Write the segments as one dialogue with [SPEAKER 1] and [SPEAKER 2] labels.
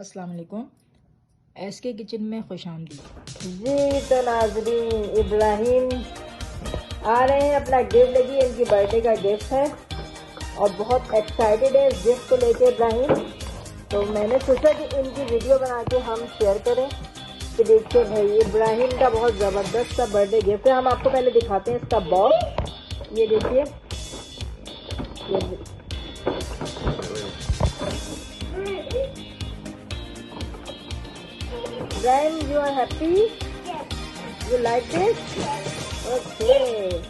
[SPEAKER 1] अस्सलाम वालेकुम। एस के किचन में खुशामदीद।
[SPEAKER 2] जी तो नाज़रीन, इब्राहिम आ रहे हैं अपना गिफ्ट लेके। इनकी बर्थडे का गिफ्ट है और बहुत एक्साइटेड है इस गिफ्ट को लेके इब्राहिम। तो मैंने सोचा कि इनकी वीडियो बना के हम शेयर करें कि देखिए भाई, इब्राहिम का बहुत ज़बरदस्त सा बर्थडे गिफ्ट है। हम आपको पहले दिखाते हैं इसका बॉक्स। ये देखिए, Ibrahim, you are happy? You like this? Okay.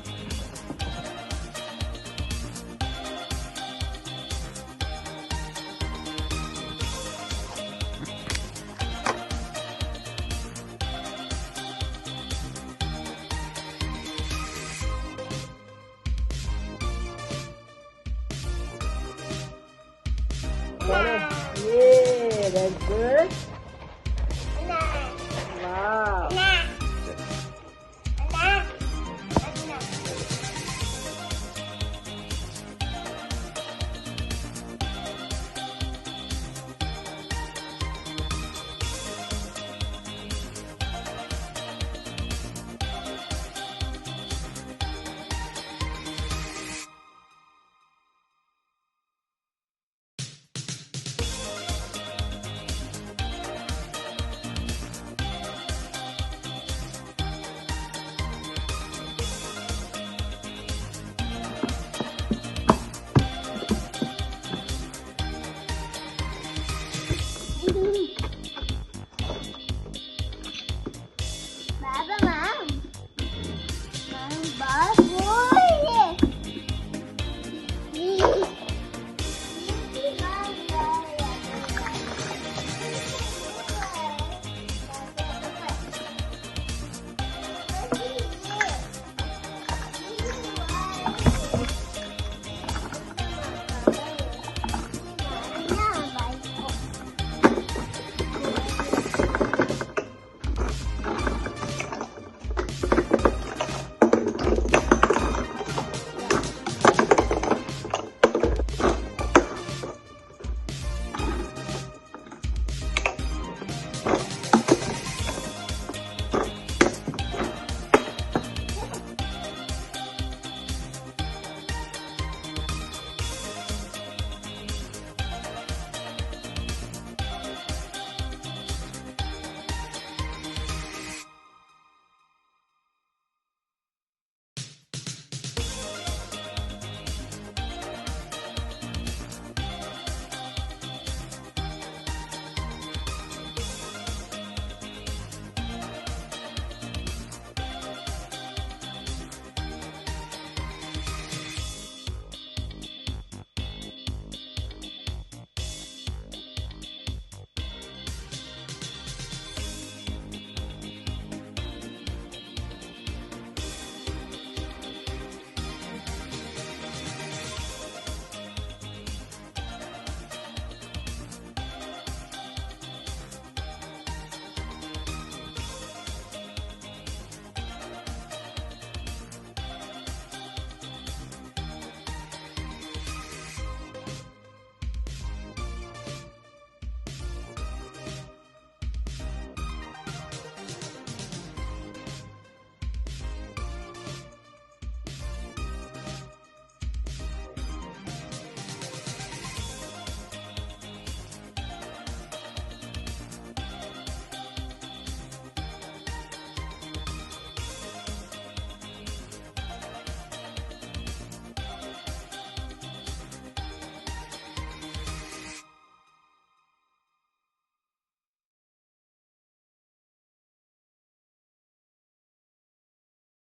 [SPEAKER 2] Yeah, that's good. Wow.